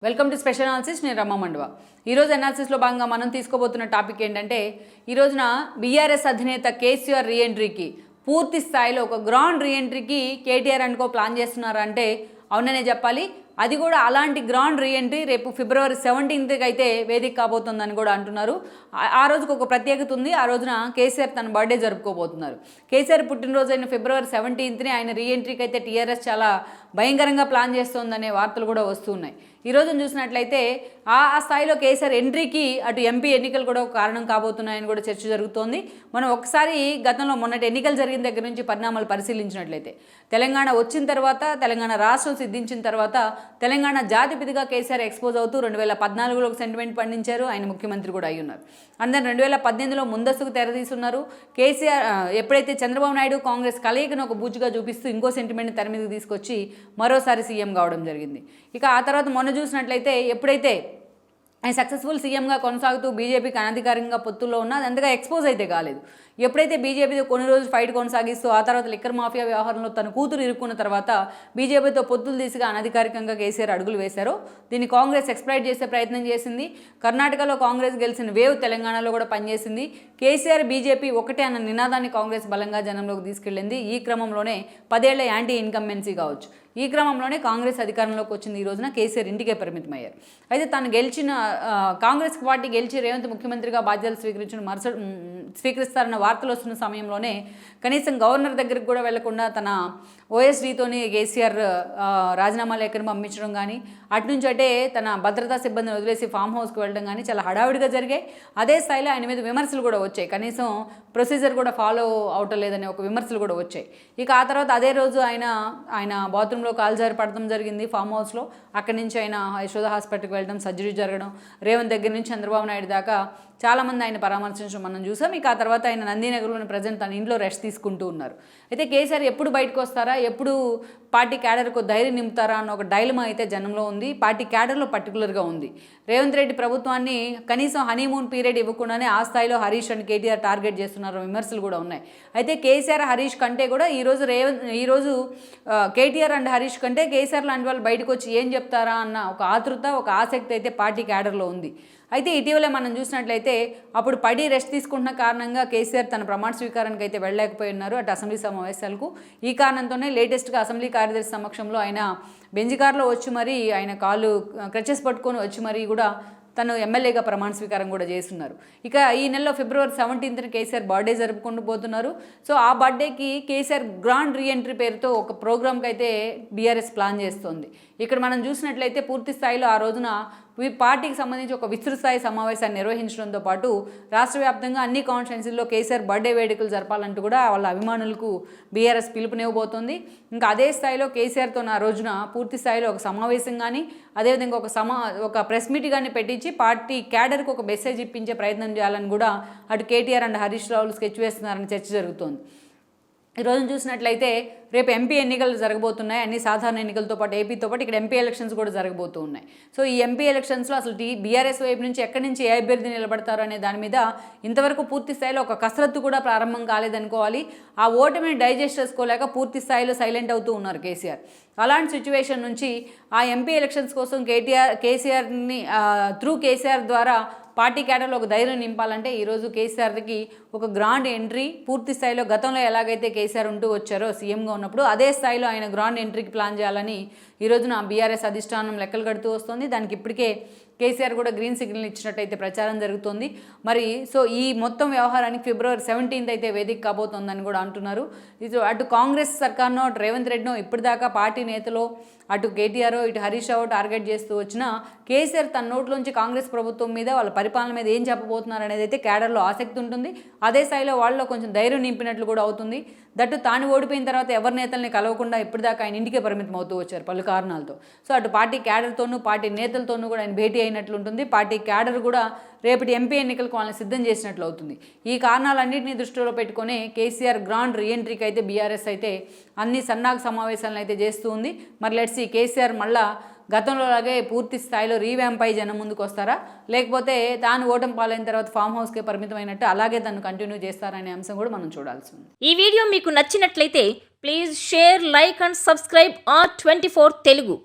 Welcome to special analysis. నేను రమ్మ మండవ. ఈరోజు అనాలిసిస్లో భాగంగా మనం తీసుకోబోతున్న టాపిక్ ఏంటంటే, ఈ రోజున బీఆర్ఎస్ అధినేత కేసీఆర్ రీఎంట్రీకి పూర్తి స్థాయిలో ఒక గ్రౌండ్ రీఎంట్రీకి కేటీఆర్ అనుకో ప్లాన్ చేస్తున్నారంటే అవుననే చెప్పాలి. అది కూడా అలాంటి గ్రౌండ్ రీఎంట్రీ రేపు ఫిబ్రవరి 17కి అయితే వేదిక కాబోతుందని కూడా అంటున్నారు. ఆ రోజుకు ఒక ప్రత్యేకత ఉంది. ఆ రోజున కేసీఆర్ తన బర్త్డే జరుపుకోబోతున్నారు. కేసీఆర్ పుట్టినరోజు అయిన ఫిబ్రవరి 17ని ఆయన రీఎంట్రీకి అయితే టీఆర్ఎస్ చాలా భయంకరంగా ప్లాన్ చేస్తోందనే వార్తలు కూడా వస్తున్నాయి. ఈ రోజున చూసినట్లయితే ఆ స్థాయిలో కేసీఆర్ ఎంట్రీకి అటు ఎంపీ ఎన్నికలు కూడా ఒక కారణం కాబోతున్నాయని కూడా చర్చ జరుగుతోంది. మనం ఒకసారి గతంలో మొన్నటి ఎన్నికలు జరిగిన దగ్గర నుంచి పరిణామాలు పరిశీలించినట్లయితే తెలంగాణ వచ్చిన తర్వాత, తెలంగాణ రాష్ట్రం సిద్ధించిన తర్వాత తెలంగాణ జాతిపిదిగా కేసీఆర్ ఎక్స్పోజ్ అవుతూ 2014లో ఒక సెంటిమెంట్ పండించారు. ఆయన ముఖ్యమంత్రి కూడా అయి ఉన్నారు. అండ్ దెన్ 2018లో ముందస్తుకు తెరదీస్తున్నారు. కేసీఆర్ ఎప్పుడైతే చంద్రబాబు నాయుడు కాంగ్రెస్ కలయికను ఒక బూజుగా చూపిస్తూ ఇంకో సెంటిమెంట్ తెర మీదకి తీసుకొచ్చి మరోసారి సీఎం కావడం జరిగింది. ఇక ఆ తర్వాత మొన్న చూసినట్లయితే ఎప్పుడైతే ఆయన సక్సెస్ఫుల్ సీఎంగా కొనసాగుతూ బీజేపీకి అనధికారికంగా పొత్తుల్లో ఉన్నా అది అంతగా ఎక్స్పోజ్ అయితే కాలేదు. ఎప్పుడైతే బీజేపీతో కొన్ని రోజులు ఫైట్ కొనసాగిస్తూ ఆ తర్వాత లిక్కర్ మాఫియా వ్యవహారంలో తన కూతురు ఇరుక్కున్న తర్వాత బీజేపీతో పొత్తులు తీసిగా అనధికారికంగా కేసీఆర్ అడుగులు వేశారో దీన్ని కాంగ్రెస్ ఎక్స్ప్లాయిట్ చేసే ప్రయత్నం చేసింది. కర్ణాటకలో కాంగ్రెస్ గెలిచిన వేవ్ తెలంగాణలో కూడా పనిచేసింది. కేసీఆర్ బీజేపీ ఒకటే అన్న నినాదాన్ని కాంగ్రెస్ బలంగా జనంలోకి తీసుకెళ్ళింది. ఈ క్రమంలోనే 10 ఏళ్ల యాంటీ ఇన్కంబెన్సీ కావచ్చు, ఈ క్రమంలోనే కాంగ్రెస్ అధికారంలోకి వచ్చింది. ఈ రోజున కేసీఆర్ ఇంటికే పరిమితమయ్యారు. అయితే తను గెలిచిన కాంగ్రెస్ పార్టీ గెలిచి రేవంత్ ముఖ్యమంత్రిగా బాధ్యతలు స్వీకరిస్తారన్న వార్తలు వస్తున్న సమయంలోనే కనీసం గవర్నర్ దగ్గరికి కూడా వెళ్లకుండా తన ఓఎస్డీతోని కేసీఆర్ రాజీనామా లేఖను పంపించడం కానీ, అటునుంచి అంటే తన భద్రతా సిబ్బందిని వదిలేసి ఫామ్ హౌస్కి వెళ్ళడం కానీ చాలా హడావిడిగా జరిగాయి. అదే స్థాయిలో ఆయన మీద విమర్శలు కూడా వచ్చాయి. కనీసం ప్రొసీజర్ కూడా ఫాలో అవటం లేదనే ఒక విమర్శలు కూడా వచ్చాయి. ఇక ఆ తర్వాత అదే రోజు ఆయన బాత్రూంలో కాల్జారి పడటం జరిగింది ఫామ్ హౌస్లో. అక్కడి నుంచి ఆయన యశోద హాస్పిటల్కి వెళ్ళడం, సర్జరీ జరగడం, రేవంత్ దగ్గర నుంచి చంద్రబాబు నాయుడు దాకా చాలామంది ఆయన పరామర్శించడం మనం చూసాం. ఇక ఆ తర్వాత ఆయన నందినగర్లోని ప్రజెంట్ తన ఇంట్లో రెస్ట్ తీసుకుంటూ ఉన్నారు. అయితే కేసీఆర్ ఎప్పుడు బయటకు వస్తారా, ఎప్పుడు పార్టీ క్యాడర్కు ధైర్యం నింపుతారా అన్న ఒక డైలమా అయితే జనంలో ఉంది. పార్టీ క్యాడర్లో పర్టికులర్గా ఉంది. రేవంత్ రెడ్డి ప్రభుత్వాన్ని కనీసం హనీమూన్ పీరియడ్ ఇవ్వకుండానే ఆ స్థాయిలో హరీష్ అండ్ కేటీఆర్ టార్గెట్ చేస్తున్నారు విమర్శలు కూడా ఉన్నాయి. అయితే కేసీఆర్ హరీష్ కంటే కూడా ఈరోజు కేటీఆర్ అండ్ హరీష్ కంటే కేసీఆర్ లాంటి వాళ్ళు బయటకు వచ్చి ఏం చెప్తారా అన్న ఒక ఆతృత, ఒక ఆసక్తి అయితే పార్టీ క్యాడర్లో ఉంది. అయితే ఇటీవల మనం చూసినట్లయితే అప్పుడు పడి రెస్ట్ తీసుకుంటున్న కారణంగా కేసీఆర్ తన ప్రమాణ స్వీకారానికి అయితే వెళ్ళలేకపోయి ఉన్నారు అటు అసెంబ్లీ సమావేశాలకు. ఈ కారణంతోనే లేటెస్ట్గా అసెంబ్లీ కార్యదర్శి సమక్షంలో ఆయన బెంజ్ కారులో వచ్చి మరీ ఆయన కాళ్ళు క్రచెస్ పట్టుకొని వచ్చి మరీ కూడా తను ఎమ్మెల్యేగా ప్రమాణ స్వీకారం కూడా చేస్తున్నారు. ఇక ఈ నెలలో ఫిబ్రవరి 17న కేసీఆర్ బర్త్డే జరుపుకుంటూ పోతున్నారు. సో ఆ బర్త్డేకి కేసీఆర్ గ్రాండ్ రీఎంట్రీ పేరుతో ఒక ప్రోగ్రామ్కి అయితే బీఆర్ఎస్ ప్లాన్ చేస్తోంది. ఇక్కడ మనం చూసినట్లయితే పూర్తి స్థాయిలో ఆ రోజున పార్టీకి సంబంధించి ఒక విస్తృత స్థాయి సమావేశాన్ని నిర్వహించడంతో పాటు రాష్ట్ర వ్యాప్తంగా అన్ని కాన్స్టిట్యున్సీల్లో కేసీఆర్ బర్త్డే వేడుకలు జరపాలంటూ కూడా వాళ్ళ అభిమానులకు బీఆర్ఎస్ పిలుపునివ్వబోతోంది. ఇంకా అదే స్థాయిలో కేసీఆర్తో ఆ రోజున పూర్తి స్థాయిలో ఒక సమావేశం కానీ, అదేవిధంగా ఒక ప్రెస్ మీట్ కానీ పెట్టించి పార్టీ క్యాడర్కి ఒక మెసేజ్ ఇప్పించే ప్రయత్నం చేయాలని కూడా అటు కేటీఆర్ అండ్ హరీష్ రావులు స్కెచ్ వేస్తున్నారని చర్చ జరుగుతోంది. ఈరోజు చూసినట్లయితే రేపు ఎంపీ ఎన్నికలు జరగబోతున్నాయి. అన్ని సాధారణ ఎన్నికలతో పాటు ఏపీతో పాటు ఇక్కడ ఎంపీ ఎలక్షన్స్ కూడా జరగబోతూ ఉన్నాయి. సో ఈ ఎంపీ ఎలక్షన్స్లో అసలు బీఆర్ఎస్ వైపు నుంచి ఎక్కడి నుంచి ఏ అభ్యర్థి నిలబడతారు అనే దాని మీద ఇంతవరకు పూర్తి స్థాయిలో ఒక కసరత్తు కూడా ప్రారంభం కాలేదనుకోవాలి. ఆ ఓటమిని డైజెస్ట్ చేసుకోలేక పూర్తి స్థాయిలో సైలెంట్ అవుతూ ఉన్నారు కేసీఆర్. అలాంటి సిచ్యువేషన్ నుంచి ఆ ఎంపీ ఎలక్షన్స్ కోసం కేసీఆర్ని త్రూ కేసీఆర్ ద్వారా పార్టీ క్యాడర్లో ఒక ధైర్యం నింపాలంటే ఈరోజు కేసీఆర్కి ఒక గ్రాండ్ ఎంట్రీ పూర్తి స్థాయిలో గతంలో ఎలాగైతే కేసీఆర్ ఉంటూ వచ్చారో సీఎంగా ఉన్నప్పుడు అదే స్థాయిలో ఆయన గ్రాండ్ ఎంట్రీకి ప్లాన్ చేయాలని ఈరోజు బీఆర్ఎస్ అధిష్టానం లెక్కలు కడుతూ వస్తుంది. దానికి ఇప్పటికే కేసీఆర్ కూడా గ్రీన్ సిగ్నల్ ఇచ్చినట్టయితే ప్రచారం జరుగుతోంది. మరి సో ఈ మొత్తం వ్యవహారానికి ఫిబ్రవరి 17th అయితే వేదిక కాబోతోందని కూడా అంటున్నారు. ఇది అటు కాంగ్రెస్ సర్కార్నో అటు రేవంత్ రెడ్డినో ఇప్పటిదాకా పార్టీ నేతలో అటు కేటీఆర్ ఇటు హరీష్ రావు టార్గెట్ చేస్తూ వచ్చిన కేసీఆర్ తన నోట్లోంచి కాంగ్రెస్ ప్రభుత్వం మీద వాళ్ళ పరిపాలన మీద ఏం చెప్పబోతున్నారు అనేది అయితే క్యాడర్లో ఆసక్తి ఉంటుంది. అదే స్థాయిలో వాళ్ళలో కొంచెం ధైర్యం నింపినట్లు కూడా అవుతుంది. దట్టు తాను ఓడిపోయిన తర్వాత ఎవరి నేతల్ని కలవకుండా ఇప్పటిదాకా ఆయన ఇంటికే పరిమితం అవుతూ వచ్చారు పలు కారణాలతో. సో అటు పార్టీ క్యాడర్తోనూ పార్టీ నేతలతోనూ కూడా ఆయన భేటీ అయినట్లుంటుంది. పార్టీ క్యాడర్ కూడా రేపటి ఎంపీ ఎన్నికలకు వాళ్ళని సిద్ధం చేసినట్లు అవుతుంది. ఈ కారణాలన్నింటినీ దృష్టిలో పెట్టుకొని కేసీఆర్ గ్రాండ్ రీఎంట్రీకి అయితే బీఆర్ఎస్ అయితే అన్ని సన్నాహక సమావేశాలను అయితే చేస్తూ ఉంది. మరి లెట్స్ సీ కేసీఆర్ మళ్ళా గతంలో లాగే పూర్తి స్థాయిలో రీవ్యాంప్ అయి జనం ముందుకు వస్తారా, లేకపోతే తాను ఓటమి పాలైన తర్వాత ఫామ్ హౌస్కే పరిమితమైనట్టు అలాగే తను కంటిన్యూ చేస్తారనే అంశం కూడా మనం చూడాల్సి ఉంది. ఈ వీడియో మీకు నచ్చినట్లయితే please share, like and subscribe R24 Telugu.